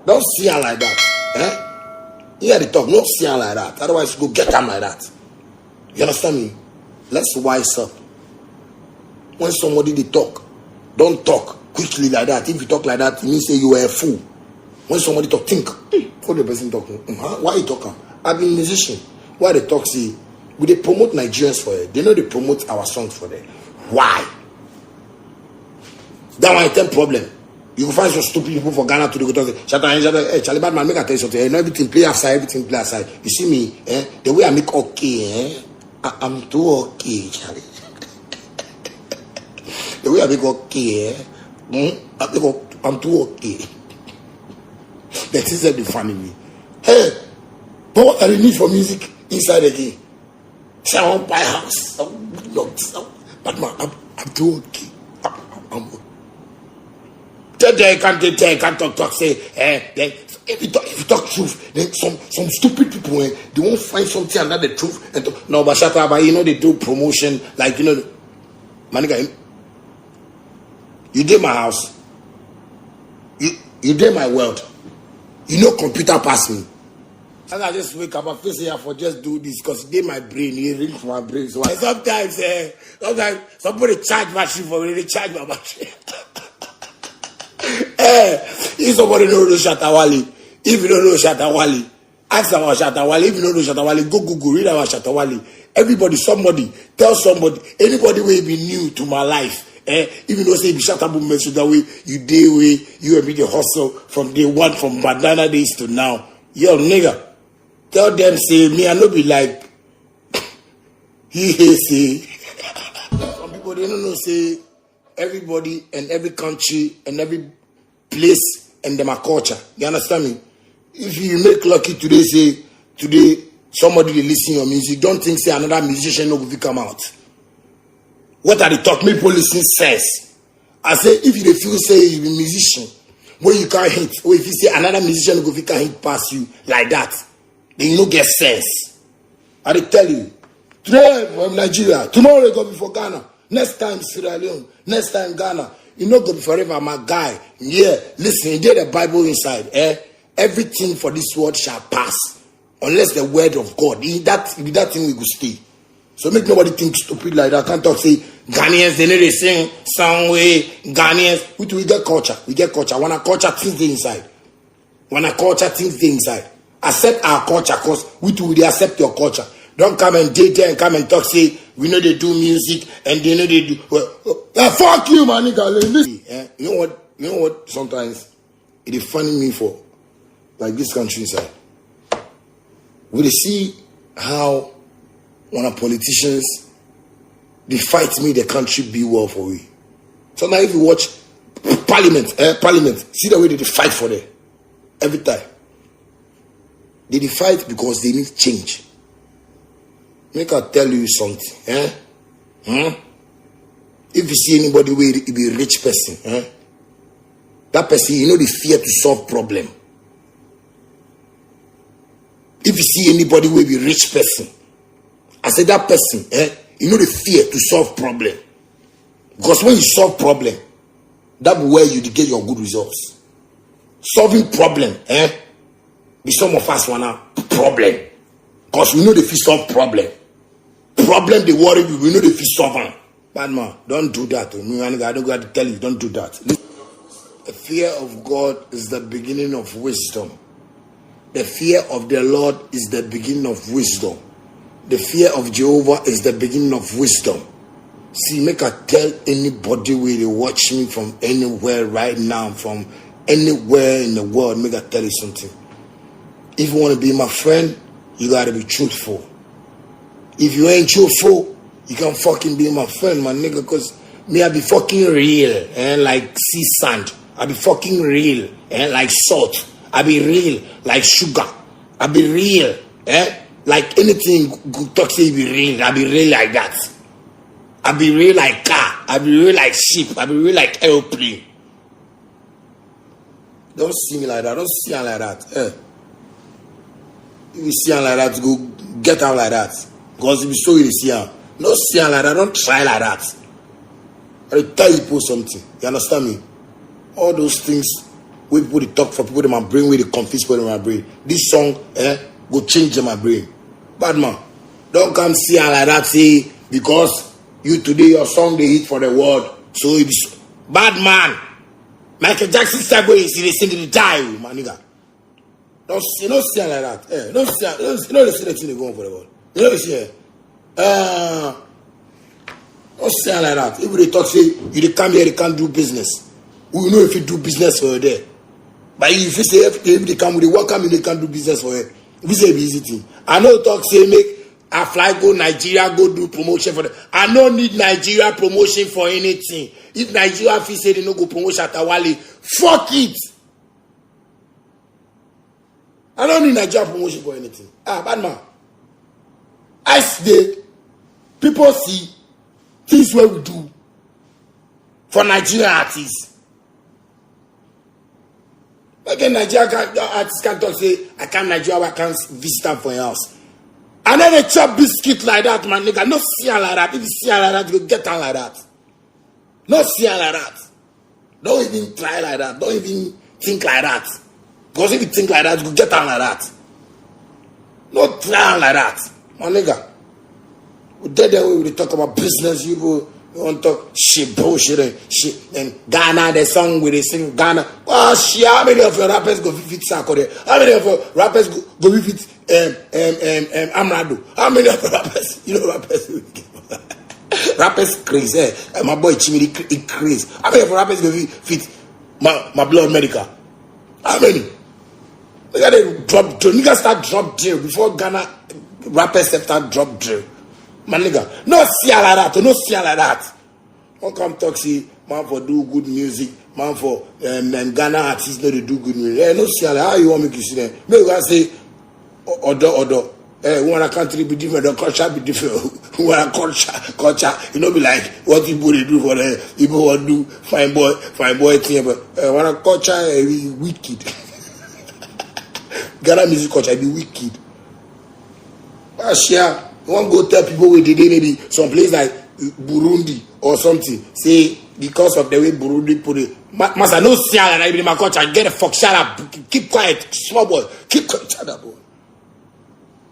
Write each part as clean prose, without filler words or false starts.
Don't see her like that. Hear the talk. Don't see her like that. Otherwise, you go get her like that. You understand me? Let's wise up. When somebody they talk, don't talk quickly like that. If you talk like that, it means say you are a fool. When somebody talk, think. What the person talking? Why you talking? I've been a musician. Why they talk? See, we they promote Nigerians for it. They know they promote our songs for them. Why? That one is a problem. You will find some stupid people for Ghana to do it. Shut up, hey, Charlie Badman, make I tell you something. You know, everything play outside, everything play outside. You see me, the way I make okay, I'm too okay, Charlie. The way I make okay, I'm too okay. That is the funny me. Hey, but what are the need for music inside again? Say I want buy house. But man, I'm too okay. I'm they can't talk. Say, if you talk truth, then some stupid people, they won't find something under the truth. And no, but shut up, you know they do promotion, like you know, maniga. You did my house. You did my world. You know, computer pass me. And I just wake up, I feel say for just do this because it did my brain. It really for my brain. So sometimes somebody charge my shit for me. They charge my battery. If somebody don't know Shatawali, if you don't know Shatawali, ask about Shatawali. If you don't know Shatawali, go Google, read about Shatawali. Everybody, somebody, tell somebody, anybody will be new to my life. Even though say if you shut up message that way, you day way, you and me the hustle from day one, from banana days to now. Yo, nigga, tell them say me I no be like he say. Some people they don't know say everybody and every country and every place and them a culture. You understand me? If you make lucky today, say today somebody they listen your music, don't think say another musician no go come out. What are the talk me police says? I say if you feel say you be musician, when you can't hit, or if you say another musician go can hit past you like that, then you no get sense. I tell you, today from Nigeria, tomorrow you go be for Ghana, next time Sierra Leone, next time Ghana. You know go be forever, my guy. Yeah, listen, you get the Bible inside. Everything for this world shall pass, unless the word of God. That thing we go stay. So make nobody think stupid like that. I can't talk say Ghanaians they know they sing some way. Ghanaians we get culture. We get culture. When our culture things they inside. When our culture things they inside. Accept our culture, cause we accept your culture. Don't come and date and come and talk say we know they do music and they know they do. Fuck you, man, nigga. You know what? Sometimes it is funny me for like this country inside. We see how when our politicians they fight me, the country be well for we. Sometimes if you watch Parliament, see the way they fight for them every time. They fight because they need change. Make I tell you something, If you see anybody where he be a rich person, that person, you know, they fear to solve problem. If you see anybody where be a rich person, I say that person, you know, they fear to solve problem. Because when you solve problem, that's where you get your good results. Solving problem, be some of us wanna problem. Because we know they feel solve problem. Problem they worry you, we know they feel solve them. Bad man, don't do that. I don't got to tell you, don't do that. The fear of God is the beginning of wisdom. The fear of the Lord is the beginning of wisdom. The fear of Jehovah is the beginning of wisdom. See, make I tell anybody where they watch me from anywhere right now, from anywhere in the world, make I tell you something. If you want to be my friend, you got to be truthful. If you ain't truthful, you can't fucking be my friend, my nigga, because me, I be fucking real, like sea sand. I be fucking real, like salt. I be real, like sugar. I be real, like anything good talk say be real. I be real like that. I be real like car. I be real like ship. I be real like airplane. Don't see me like that. Don't see me like that. If you see me like that, go get out like that. Because if you show you see her, don't see her like that. Don't try like that. I tell you something. You understand me? All those things where people they talk for people in my brain, where they confuse people in my brain. This song, go change in my brain. Bad man, don't come see her like that, say, because you today, your song they hit for the world. So it's bad man. Michael Jackson said, boy, see, they sing to the die, my nigga. Don't see her like that. Don't see her, you know, they see the thing they going for the world. You know, they see her. Don't say like that. If they talk, say, you come here, they can't do business. We know if you do business for you there. But if you say, if they come, they welcome you, they can't do business for you. This is a busy thing. I know talk, say, make a fly go Nigeria, go do promotion for them. I don't need Nigeria promotion for anything. If Nigeria feel say they no go promote Shatta Wale, fuck it. I don't need Nigeria promotion for anything. Bad man. I say, people see things what we do for Nigerian artists. Again, Nigerian artists can talk, say, I can't Nigeria, I can't visit them for your house. And then they chop biscuit like that, man, nigga. No see her like that. If you see her like that, you get her like that. No see her like that. Don't even try like that. Don't even think like that. Because if you think like that, you get her like that. No try like that. My nigga. We did that way we talk about business, you want to talk shit, bullshit, and shit. And Ghana, the song where they sing Ghana. Oh, shit, how many of your rappers go fit Sako there? How many of your rappers go fit Amrado? How many of your rappers, you know, rappers crazy, my boy Chimiri crazy. How many of your rappers go fit my blood medical? How many? Niggas start drop drill before Ghana rappers start drop drill. My nigga, no see her like that, no see her like that. Don't come talk, see, man for do good music, man for Ghana artists know they do good music. No see her like, how you want me to see them? Maybe you can say, Odo. We want a country be different, the culture be different. We want a culture, you know, be like, what people they do for them, people want to do fine boy thing, but want a culture be wicked. Ghana music culture be wicked. Share. You want to go tell people where they maybe some place like Burundi or something. Say because of the way Burundi put it. Must I no see that I be my culture. Get the fuck shut up. Keep quiet, small boy. Keep quiet, shut up, boy.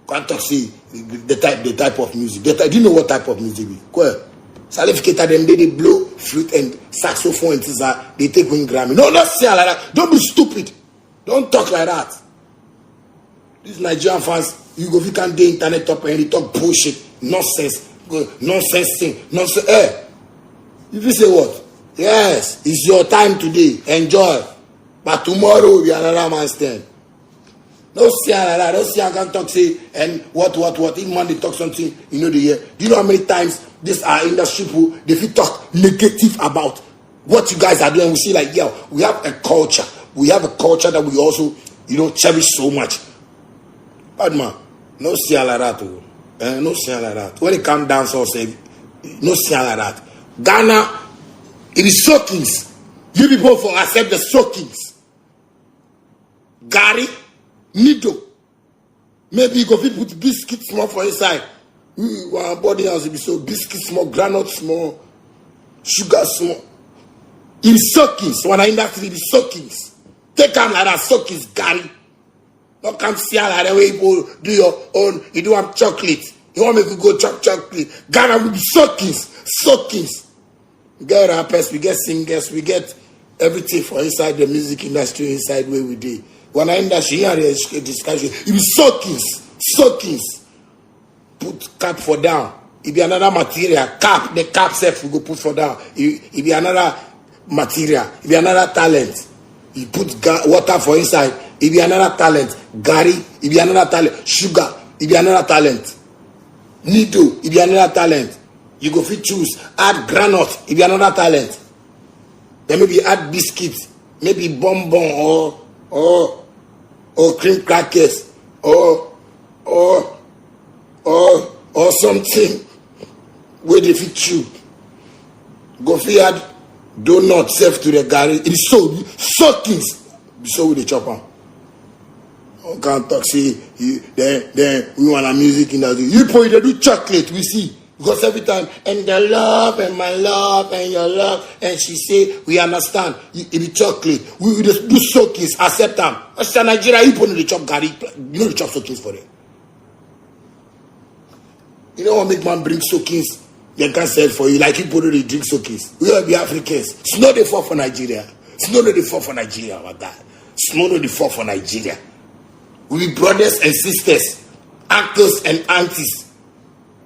Can't talk see the type of music. Do you know what type of music we? Well, Salificator them they blow flute and saxophone and things like they take win Grammy. No, not say like that. Don't be stupid. Don't talk like that. These Nigerian fans. You go, if you can't do internet up and you talk bullshit, nonsense thing, nonsense. If you say what? Yes, it's your time today. Enjoy. But tomorrow will be another man's turn. Don't see like that. Don't see I can talk, say, and what. If man they talk something, you know the year. Do you know how many times this our industry people, they feel talk negative about what you guys are doing? We see like, yeah, we have a culture. We have a culture that we also, you know, cherish so much. Bad man, no see like that. No see like that. When it comes down, so say, no see like that. Ghana, it is soakings. You people for accept the soakings. Gary, Nido. Maybe you go put biscuits small for inside. Our body has to be so biscuits small, granite small, sugar small. In soakings, when I industry, it is soakings. Take them like that, soakings, Gary. Don't come see like the way you do your own. You do have chocolate. You want me to go chop chocolate. Ghana will be soakings. We get rappers, we get singers, we get everything for inside the music industry, inside where we do. When I industry, here the discussion, it be soakings. Put cap for down. It be another material. Cap, the cap self we go put for down. It be another material. It be another talent. You put water for inside. It be another talent. Gary, it be another talent. Sugar, it be another talent. Nido, it be another talent. You go fit choose. Add granite, it be another talent. Then maybe add biscuits, maybe bonbon or cream crackers or something where they fit chew. Go fit add donut self to the Gary. It is soakings. So with the chopper. Can't talk, see, then we want a music industry. You put they do chocolate, we see. Because every time, and the love, and my love, and your love, and she say, we understand, it be chocolate. We will just do soakings, accept them. As a Nigeria, you put in the chop gari, you know the chop soakings for them. You know what make man bring soakings? They can sell for you, like you put in the drink soakings. We all be Africans. It's not the fault for Nigeria. It's not the fault for Nigeria, my God. It's not the fault for Nigeria. We be brothers and sisters, uncles and aunties.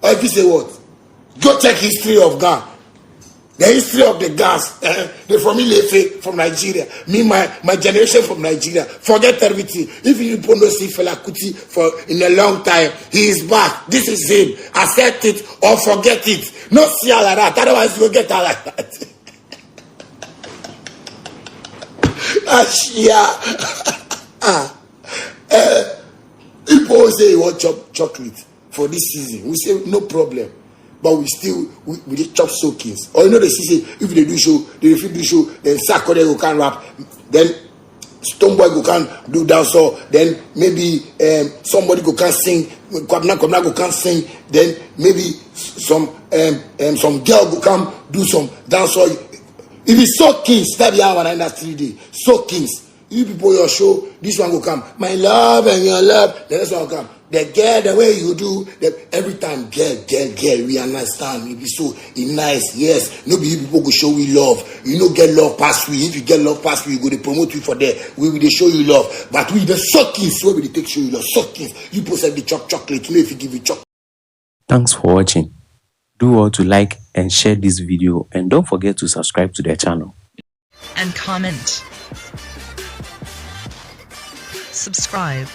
Or if you say what? Go check history of Ghana. The history of the Ghans. The family from Nigeria. Me, my generation from Nigeria. Forget everything. If you don't see Fela Kuti for in a long time, he is back. This is him. Accept it or forget it. Not see her like that. Otherwise, you will get her like that. People say you want chocolate for this season. We say no problem. But we still we chop soakings. Or you know they say if they do show, they refuse do show, then Sakode go can rap, then Stonebwoy go can do dance, or then maybe somebody go can sing, Kwabena go can sing, then maybe some girl go can do some dance. Or if it's soakings, that be how I that 3 days. Soakings. You people your show, this one go come. My love and your love, the next one will come. The girl, the way you do, every time, girl, we understand. It be so nice, yes. No be you people go show we love. You know, get love past we. If you get love past we, you go to promote you for there. We will show you love. But we the suckings, where we take show you love. Suckings. You post the chocolate. You know if you give you chocolate. Thanks for watching. Do well to like and share this video, and don't forget to subscribe to the channel. And comment. Subscribe.